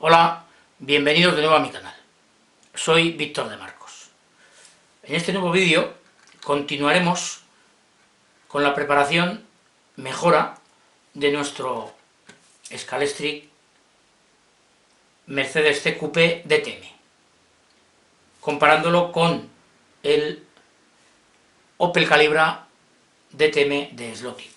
Hola, bienvenidos de nuevo a mi canal. Soy Víctor de Marcos. En este nuevo vídeo continuaremos con la preparación, mejora de nuestro Scalextric Mercedes C Coupé DTM, comparándolo con el Opel Calibra DTM de Sloty.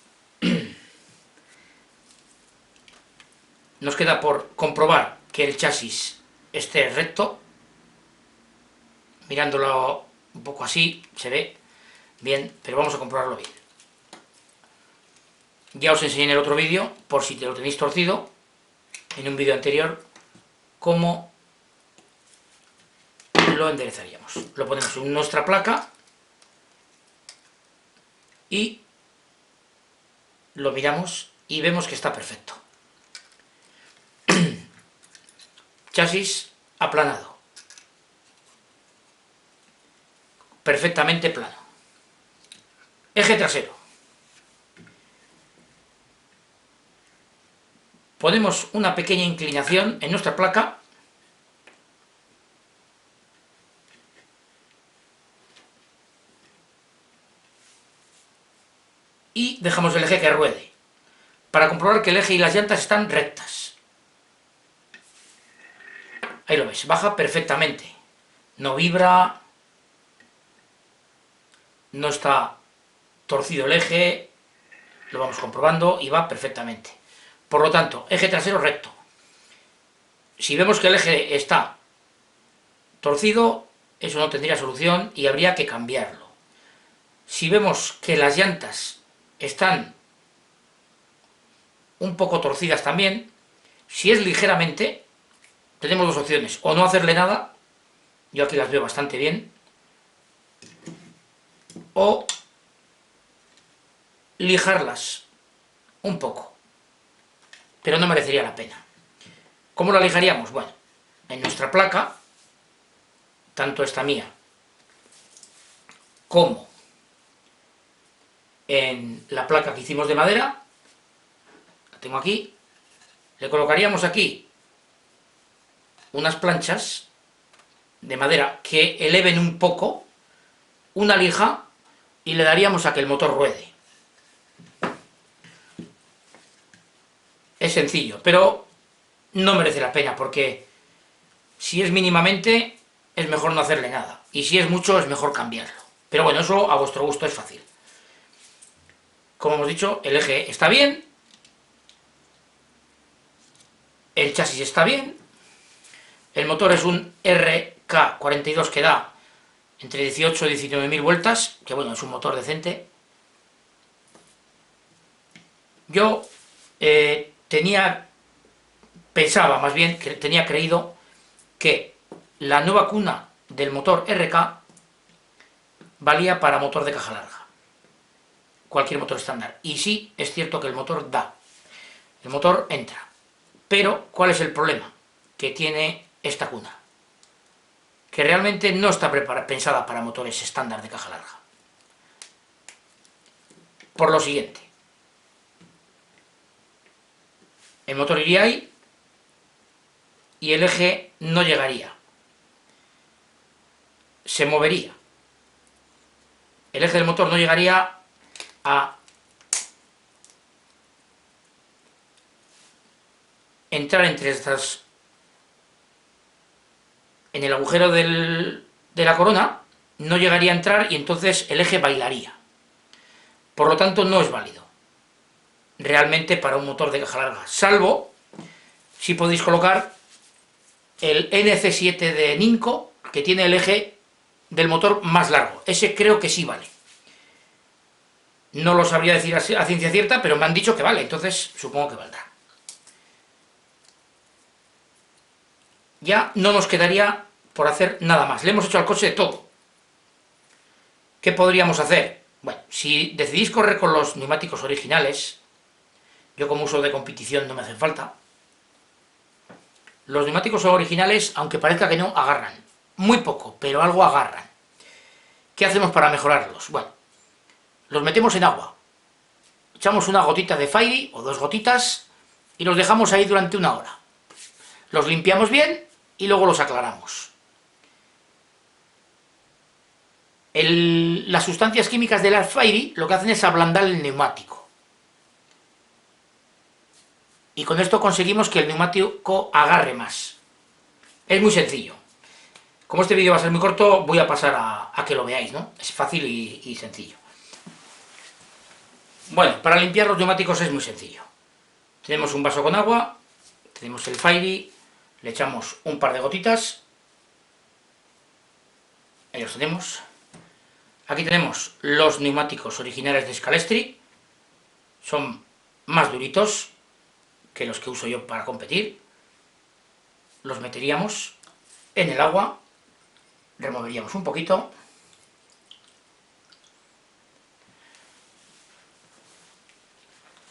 Nos queda por comprobar que el chasis esté recto. Mirándolo un poco así se ve bien, pero vamos a comprobarlo bien. Ya os enseñé en el otro vídeo, por si te lo tenéis torcido, en un vídeo anterior, cómo lo enderezaríamos. Lo ponemos en nuestra placa y lo miramos y vemos que está perfecto. Chasis aplanado, perfectamente plano. Eje trasero. Ponemos una pequeña inclinación en nuestra placa y dejamos el eje que ruede, para comprobar que el eje y las llantas están rectas. Ahí lo ves, baja perfectamente, no vibra, no está torcido el eje, lo vamos comprobando y va perfectamente. Por lo tanto, eje trasero recto. Si vemos que el eje está torcido, eso no tendría solución y habría que cambiarlo. Si vemos que las llantas están un poco torcidas también, si es ligeramente, tenemos dos opciones: o no hacerle nada, yo aquí las veo bastante bien, o lijarlas un poco, pero no merecería la pena. ¿Cómo la lijaríamos? Bueno, en nuestra placa, tanto esta mía como en la placa que hicimos de madera, la tengo aquí, le colocaríamos aquí unas planchas de madera que eleven un poco, una lija, y le daríamos a que el motor ruede. Es sencillo, pero no merece la pena, porque si es mínimamente, es mejor no hacerle nada, y si es mucho, es mejor cambiarlo. Pero bueno, eso a vuestro gusto es fácil. Como hemos dicho, el eje está bien, el chasis está bien, el motor es un RK42 que da entre 18 y 19.000 vueltas, que bueno, es un motor decente. Yo pensaba más bien, que tenía creído que la nueva cuna del motor RK valía para motor de caja larga, cualquier motor estándar. Y sí, es cierto que el motor da, el motor entra. Pero, ¿cuál es el problema que tiene esta cuna? Que realmente no está pensada para motores estándar de caja larga. Por lo siguiente: el motor iría ahí y el eje no llegaría, se movería. El eje del motor no llegaría a entrar entre estas, en el agujero de la corona, no llegaría a entrar y entonces el eje bailaría. Por lo tanto, no es válido realmente para un motor de caja larga, salvo si podéis colocar el NC7 de Ninco, que tiene el eje del motor más largo. Ese creo que sí vale. No lo sabría decir a ciencia cierta, pero me han dicho que vale, entonces supongo que valdrá. Ya no nos quedaría por hacer nada más. Le hemos hecho al coche de todo. ¿Qué podríamos hacer? Bueno, si decidís correr con los neumáticos originales, yo como uso de competición no me hacen falta. Los neumáticos originales, aunque parezca que no, agarran. Muy poco, pero algo agarran. ¿Qué hacemos para mejorarlos? Bueno, los metemos en agua. Echamos una gotita de Fairy o 2 gotitas y los dejamos ahí durante 1 hora. Los limpiamos bien y luego los aclaramos. Las sustancias químicas del Air Fairy lo que hacen es ablandar el neumático. Y con esto conseguimos que el neumático agarre más. Es muy sencillo. Como este vídeo va a ser muy corto, voy a pasar a que lo veáis, ¿no? Es fácil y sencillo. Bueno, para limpiar los neumáticos es muy sencillo. Tenemos un vaso con agua, tenemos el Fairy, le echamos un par de gotitas. Ahí los tenemos. Aquí tenemos los neumáticos originales de Scalestri. Son más duritos que los que uso yo para competir. Los meteríamos en el agua, removeríamos un poquito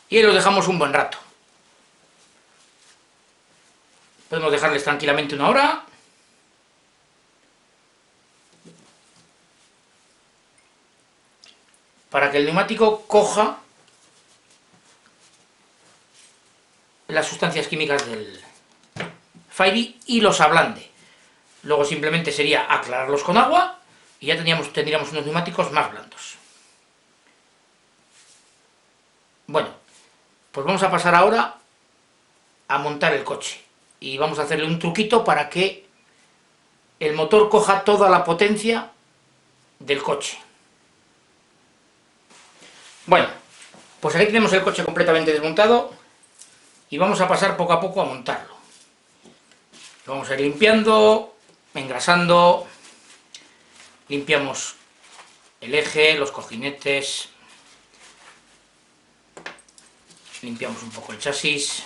y los dejamos un buen rato. Podemos dejarles tranquilamente 1 hora. Para que el neumático coja las sustancias químicas del Fairy y los ablande. Luego simplemente sería aclararlos con agua y ya tendríamos unos neumáticos más blandos. Bueno, pues vamos a pasar ahora a montar el coche. Y vamos a hacerle un truquito para que el motor coja toda la potencia del coche. Bueno, pues aquí tenemos el coche completamente desmontado y vamos a pasar poco a poco a montarlo. Lo vamos a ir limpiando, engrasando, limpiamos el eje, los cojinetes, limpiamos un poco el chasis,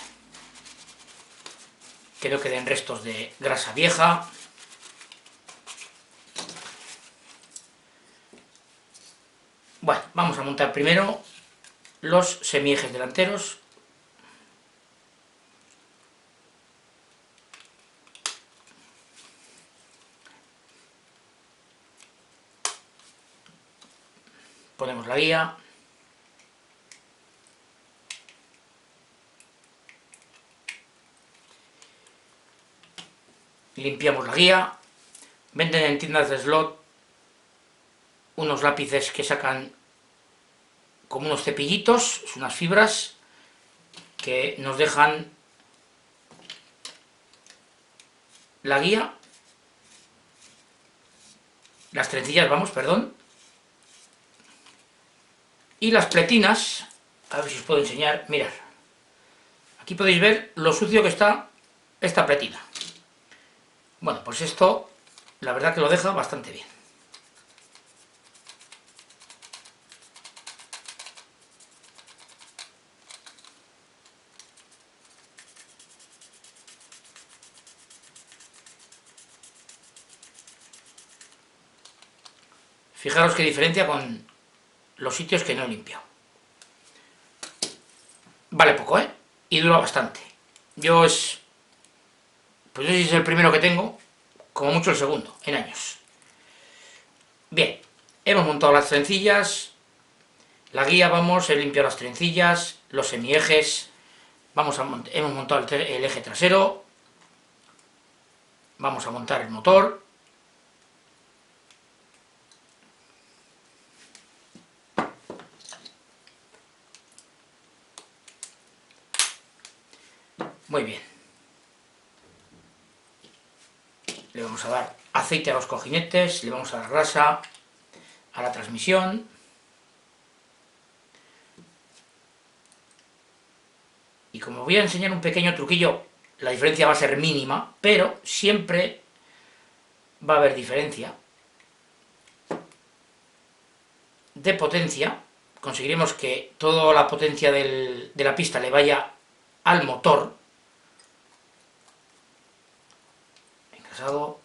que no queden restos de grasa vieja. Bueno, vamos a montar primero los semiejes delanteros. Ponemos la guía. Limpiamos la guía. Venden en tiendas de slot unos lápices que sacan como unos cepillitos, unas fibras que nos dejan la guía, las trencillas, vamos, perdón, y las pletinas. A ver si os puedo enseñar, mirad, aquí podéis ver lo sucio que está esta pletina. Bueno, pues esto la verdad que lo deja bastante bien. Fijaros qué diferencia con los sitios que no he limpiado. Vale poco, ¿eh? Y dura bastante. Pues no sé si es el primero que tengo, como mucho el segundo, en años. Bien, hemos montado las trencillas, la guía, vamos, he limpiado las trencillas, los semiejes, hemos montado el eje trasero, vamos a montar el motor. Muy bien. Le vamos a dar aceite a los cojinetes, le vamos a dar grasa a la transmisión. Y como voy a enseñar un pequeño truquillo, la diferencia va a ser mínima, pero siempre va a haber diferencia de potencia. Conseguiremos que toda la potencia de la pista le vaya al motor. Engrasado.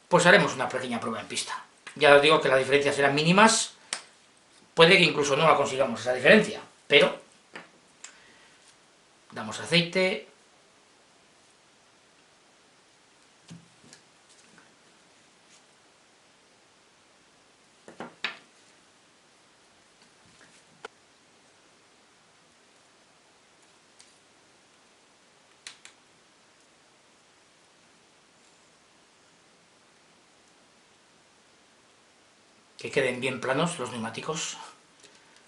Pues haremos una pequeña prueba en pista. Ya os digo que las diferencias serán mínimas. Puede que incluso no la consigamos esa diferencia, pero damos aceite. que queden bien planos los neumáticos,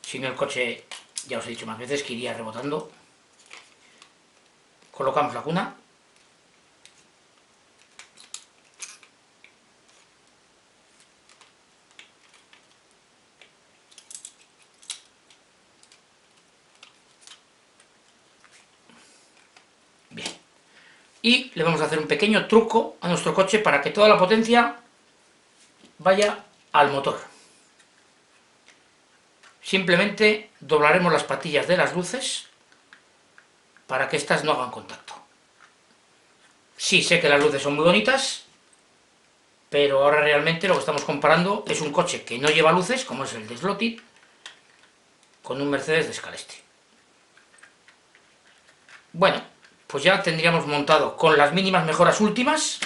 si no el coche, ya os he dicho más veces, que iría rebotando. Colocamos la cuna. Bien. Y le vamos a hacer un pequeño truco a nuestro coche para que toda la potencia vaya al motor. Simplemente doblaremos las patillas de las luces para que éstas no hagan contacto. Sí, sé que las luces son muy bonitas, pero ahora realmente lo que estamos comparando es un coche que no lleva luces, como es el de Slotted, con un Mercedes de Scalextric. Bueno, pues ya tendríamos montado con las mínimas mejoras últimas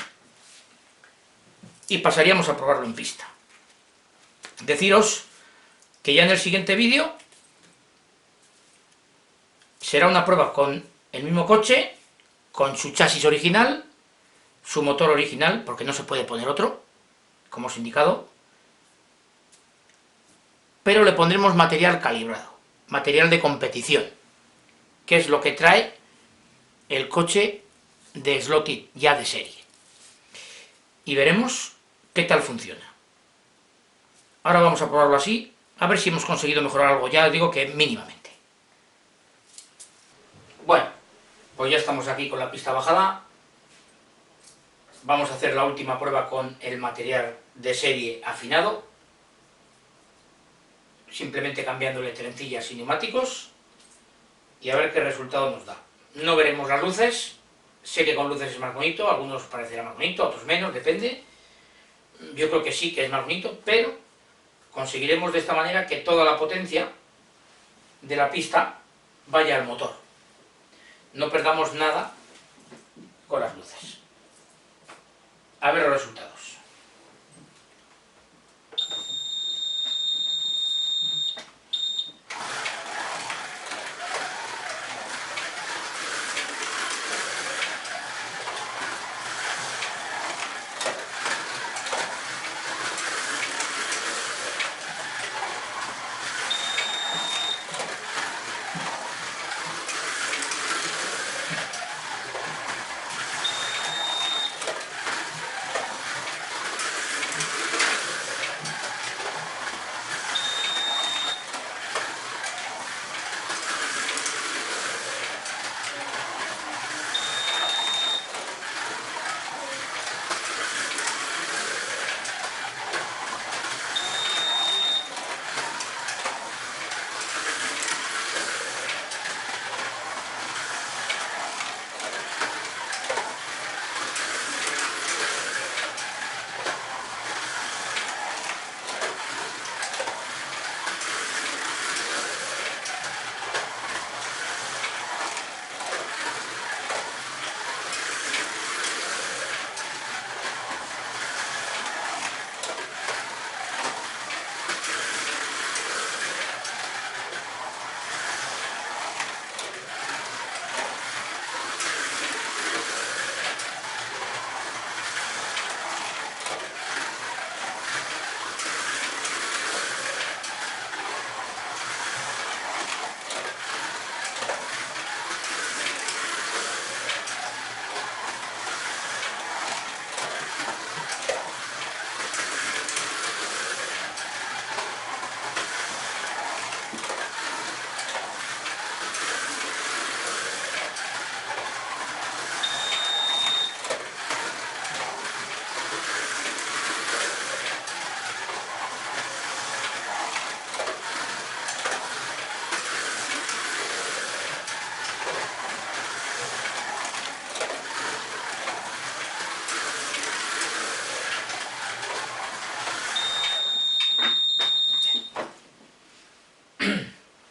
y pasaríamos a probarlo en pista. Deciros que ya en el siguiente vídeo será una prueba con el mismo coche, con su chasis original, su motor original, porque no se puede poner otro, como os he indicado, pero le pondremos material calibrado, material de competición, que es lo que trae el coche de Slotted ya de serie. Y veremos qué tal funciona. Ahora vamos a probarlo así, a ver si hemos conseguido mejorar algo, ya os digo que mínimamente. Bueno, pues ya estamos aquí con la pista bajada. Vamos a hacer la última prueba con el material de serie afinado, simplemente cambiándole trencillas y neumáticos, y a ver qué resultado nos da. No veremos las luces, sé que con luces es más bonito, a algunos parecerá más bonito, a otros menos, depende. Yo creo que sí que es más bonito, pero conseguiremos de esta manera que toda la potencia de la pista vaya al motor. No perdamos nada con las luces. A ver los resultados.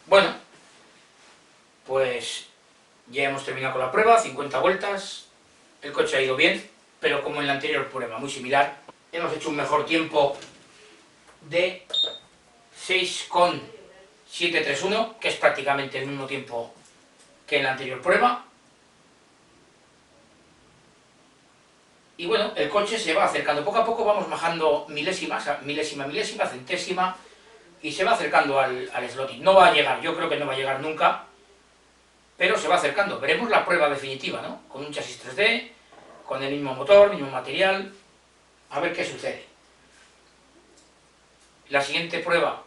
Bueno, pues ya hemos terminado con la prueba, 50 vueltas, el coche ha ido bien, pero como en la anterior prueba, muy similar, hemos hecho un mejor tiempo de 6,731, que es prácticamente el mismo tiempo que en la anterior prueba. Y bueno, el coche se va acercando, poco a poco vamos bajando milésimas, milésima, centésima, y se va acercando al slotting. No va a llegar, yo creo que no va a llegar nunca, pero se va acercando. Veremos la prueba definitiva, ¿no? Con un chasis 3D, con el mismo motor, mismo material, a ver qué sucede. La siguiente prueba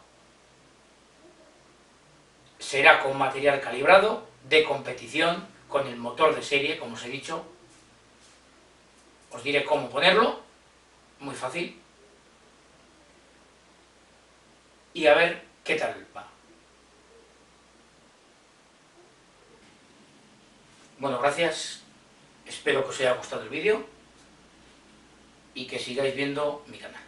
será con material calibrado, de competición, con el motor de serie, como os he dicho. Os diré cómo ponerlo, muy fácil. Y a ver qué tal va. Bueno, gracias. Espero que os haya gustado el vídeo y que sigáis viendo mi canal.